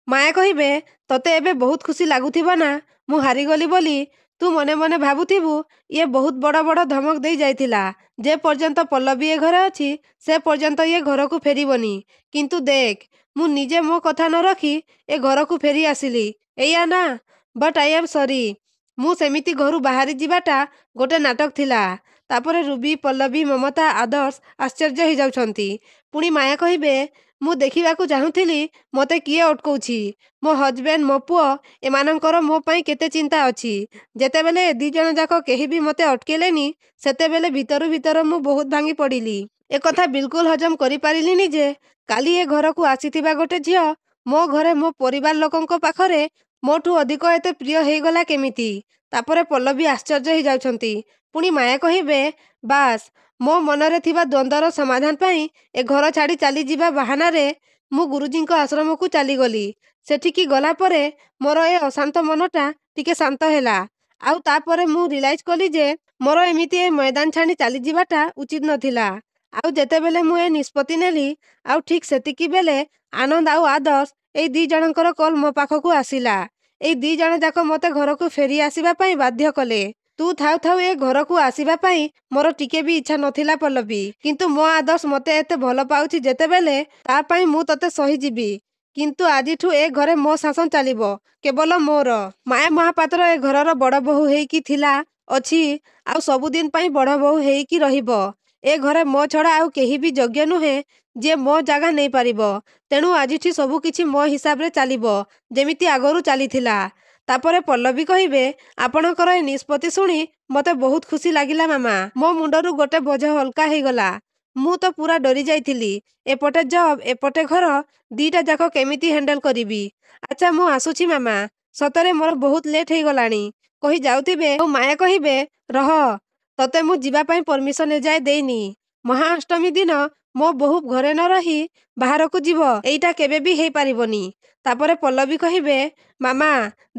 ମାୟା କହିବେ, ତତେ ଏବେ ବହୁତ ଖୁସି ଲାଗୁଥିବ ନା ମୁଁ ହାରିଗଲି ବୋଲି। ତୁ ମନେ ମନେ ଭାବୁଥିବୁ ଇଏ ବହୁତ ବଡ଼ ବଡ଼ ଧମକ ଦେଇ ଯାଇଥିଲା। ଯେ ପର୍ଯ୍ୟନ୍ତ ପଲ୍ଲବୀ ଏ ଘରେ ଅଛି ସେ ପର୍ଯ୍ୟନ୍ତ ଇଏ ଘରକୁ ଫେରିବନି। କିନ୍ତୁ ଦେଖ ମୁଁ ନିଜେ ମୋ କଥା ନ ରଖି ଏ ଘରକୁ ଫେରି ଆସିଲି। ଏଇଆ ନା? ବଟ୍ ଆଇ ଆମ୍ ସରି। ମୁଁ ସେମିତି ଘରୁ ବାହାରି ଯିବାଟା ଗୋଟେ ନାଟକ ଥିଲା। ତାପରେ ରୁବି, ପଲ୍ଲବୀ, ମମତା, ଆଦର୍ଶ ଆଶ୍ଚର୍ଯ୍ୟ ହେଇଯାଉଛନ୍ତି। ପୁଣି ମାୟା କହିବେ, ମୁଁ ଦେଖିବାକୁ ଚାହୁଁଥିଲି ମୋତେ କିଏ ଅଟକଉଛି। ମୋ ହଜବେଣ୍ଡ, ମୋ ପୁଅ, ଏମାନଙ୍କର ମୋ ପାଇଁ କେତେ ଚିନ୍ତା ଅଛି। ଯେତେବେଳେ ଏ 2 ଜଣ ଯାକ କେହି ବି ମୋତେ ଅଟକେଇଲେନି ସେତେବେଳେ ଭିତରୁ ଭିତରୁ ମୁଁ ବହୁତ ଭାଙ୍ଗି ପଡ଼ିଲି। ଏକଥା ବିଲକୁଲ ହଜମ କରିପାରିଲିନି ଯେ କାଲି ଏ ଘରକୁ ଆସିଥିବା ଗୋଟେ ଝିଅ ମୋ ଘରେ ମୋ ପରିବାର ଲୋକଙ୍କ ପାଖରେ ମୋଠୁ ଅଧିକ ଏତେ ପ୍ରିୟ ହେଇଗଲା କେମିତି। ତାପରେ ପଲ୍ଲବୀ ଆଶ୍ଚର୍ଯ୍ୟ ହେଇଯାଉଛନ୍ତି। ପୁଣି ମାୟା କହିବେ, ବାସ୍ ମୋ ମନରେ ଥିବା ଦ୍ୱନ୍ଦ୍ୱର ସମାଧାନ ପାଇଁ ଏ ଘର ଛାଡ଼ି ଚାଲିଯିବା ବାହାନାରେ ମୁଁ ଗୁରୁଜୀଙ୍କ ଆଶ୍ରମକୁ ଚାଲିଗଲି। ସେଠିକି ଗଲା ପରେ ମୋର ଏ ଅଶାନ୍ତ ମନଟା ଟିକେ ଶାନ୍ତ ହେଲା। ଆଉ ତାପରେ ମୁଁ ରିଲାଇଜ୍ କଲି ଯେ ମୋର ଏମିତି ଏ ମଇଦାନ ଛାଡ଼ି ଚାଲିଯିବାଟା ଉଚିତ ନଥିଲା। ଆଉ ଯେତେବେଳେ ମୁଁ ଏ ନିଷ୍ପତ୍ତି ନେଲି ଆଉ ଠିକ୍ ସେତିକି ବେଳେ ଆନନ୍ଦ ଆଉ ଆଦର୍ଶ ଏଇ 2 ଜଣଙ୍କର କଲ୍ ମୋ ପାଖକୁ ଆସିଲା। ଏଇ 2 ଜଣ ଯାକ ମୋତେ ଘରକୁ ଫେରି ଆସିବା ପାଇଁ ବାଧ୍ୟ କଲେ। ତୁ ଥାଉ ଥାଉ ଏ ଘରକୁ ଆସିବା ପାଇଁ ମୋର ଟିକେ ବି ଇଚ୍ଛା ନଥିଲା ପଲ୍ଲବୀ। କିନ୍ତୁ ମୋ ଆଦର୍ଶ ମୋତେ ଏତେ ଭଲ ପାଉଛି ଯେତେବେଳେ ତା ପାଇଁ ମୁଁ ତତେ ସହିଯିବି। କିନ୍ତୁ ଆଜିଠୁ ଏ ଘରେ ମୋ ଶାସନ ଚାଲିବ, କେବଳ ମୋର। ମାୟା ମହାପାତ୍ର ଏ ଘରର ବଡ଼ ବୋହୂ ହେଇକି ଥିଲା, ଅଛି, ଆଉ ସବୁଦିନ ପାଇଁ ବଡ଼ ବୋହୂ ହେଇକି ରହିବ। ଏ ଘରେ ମୋ ଛଡ଼ା ଆଉ କେହି ବି ଯୋଗ୍ୟ ନୁହେଁ ଯିଏ ମୋ ଜାଗା ନେଇପାରିବ। ତେଣୁ ଆଜିଠି ସବୁକିଛି ମୋ ହିସାବରେ ଚାଲିବ, ଯେମିତି ଆଗରୁ ଚାଲିଥିଲା। ତାପରେ ପଲ୍ଲବୀ କହିବେ, ଆପଣଙ୍କର ଏ ନିଷ୍ପତ୍ତି ଶୁଣି ମୋତେ ବହୁତ ଖୁସି ଲାଗିଲା ମାମା। ମୋ ମୁଣ୍ଡରୁ ଗୋଟେ ବୋଝ ହଲକା ହେଇଗଲା। ମୁଁ ତ ପୁରା ଡରି ଯାଇଥିଲି। ଏପଟେ ଜବ୍, ଏପଟେ ଘର, 2ଟା ଯାକ କେମିତି ହ୍ୟାଣ୍ଡେଲ୍ କରିବି। ଆଚ୍ଛା ମୁଁ ଆସୁଛି ମାମା। ସତରେ ମୋର ବହୁତ ଲେଟ୍ ହେଇଗଲାଣି କହି ଯାଉଥିବେ ଆଉ ମାୟା କହିବେ, ରହ, ତତେ ମୁଁ ଯିବା ପାଇଁ ପରମିଶନ ଏଯାଏ ଦେଇନି। ମହାଅଷ୍ଟମୀ ଦିନ ମୋ ବୋହୂ ଘରେ ନ ରହି ବାହାରକୁ ଯିବ, ଏଇଟା କେବେ ବି ହେଇପାରିବନି। ତାପରେ ପଲ୍ଲବୀ କହିବେ, ମାମା,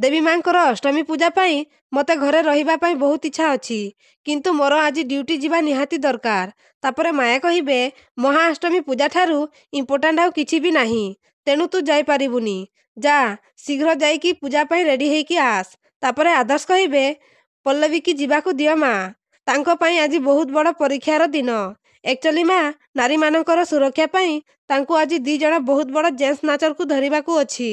ଦେବୀ ମାଙ୍କର ଅଷ୍ଟମୀ ପୂଜା ପାଇଁ ମୋତେ ଘରେ ରହିବା ପାଇଁ ବହୁତ ଇଚ୍ଛା ଅଛି। କିନ୍ତୁ ମୋର ଆଜି ଡ୍ୟୁଟି ଯିବା ନିହାତି ଦରକାର। ତାପରେ ମାୟା କହିବେ, ମହାଅଷ୍ଟମୀ ପୂଜାଠାରୁ ଇମ୍ପୋର୍ଟାଣ୍ଟ ଆଉ କିଛି ବି ନାହିଁ। ତେଣୁ ତୁ ଯାଇପାରିବୁନି। ଯା, ଶୀଘ୍ର ଯାଇକି ପୂଜା ପାଇଁ ରେଡି ହେଇକି ଆସ। ତାପରେ ଆଦର୍ଶ କହିବେ, ପଲ୍ଲବୀକି ଯିବାକୁ ଦିଅ ମା। ତାଙ୍କ ପାଇଁ ଆଜି ବହୁତ ବଡ଼ ପରୀକ୍ଷାର ଦିନ। ଏକ୍ଚୁଆଲି ମା, ନାରୀମାନଙ୍କର ସୁରକ୍ଷା ପାଇଁ ତାଙ୍କୁ ଆଜି 2 ଜଣ ବହୁତ ବଡ଼ ଜେଣ୍ଟସ୍ ନାଚରକୁ ଧରିବାକୁ ଅଛି।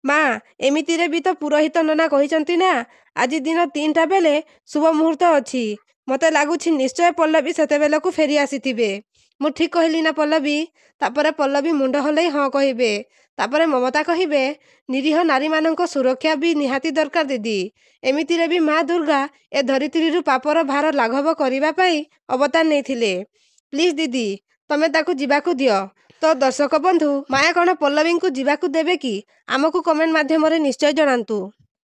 ମା, ଏମିତିରେ ବି ତ ପୁରୋହିତ ନନା କହିଛନ୍ତି ନା ଆଜି ଦିନ 3ଟା ବେଳେ ଶୁଭ ମୁହୂର୍ତ୍ତ ଅଛି। ମୋତେ ଲାଗୁଛି ନିଶ୍ଚୟ ପଲ୍ଲବୀ ସେତେବେଳକୁ ଫେରି ଆସିଥିବେ। ମୁଁ ଠିକ୍ କହିଲି ନା ପଲ୍ଲବୀ? ତାପରେ ପଲ୍ଲବୀ ମୁଣ୍ଡ ହଲେଇ ହଁ କହିବେ। ତାପରେ ମମତା କହିବେ, ନିରୀହ ନାରୀମାନଙ୍କ ସୁରକ୍ଷା ବି ନିହାତି ଦରକାର ଦିଦି। ଏମିତିରେ ବି ମା ଦୁର୍ଗା ଏ ଧରିତ୍ରୀରୁ ପାପର ଭାର ଲାଘବ କରିବା ପାଇଁ ଅବତାର ନେଇଥିଲେ। ପ୍ଲିଜ୍ ଦିଦି, ତମେ ତାକୁ ଯିବାକୁ ଦିଅ। ତ ଦର୍ଶକ ବନ୍ଧୁ, ମାୟା କ'ଣ ପଲ୍ଲବୀଙ୍କୁ ଯିବାକୁ ଦେବେ କି? ଆମକୁ କମେଣ୍ଟ ମାଧ୍ୟମରେ ନିଶ୍ଚୟ ଜଣାନ୍ତୁ।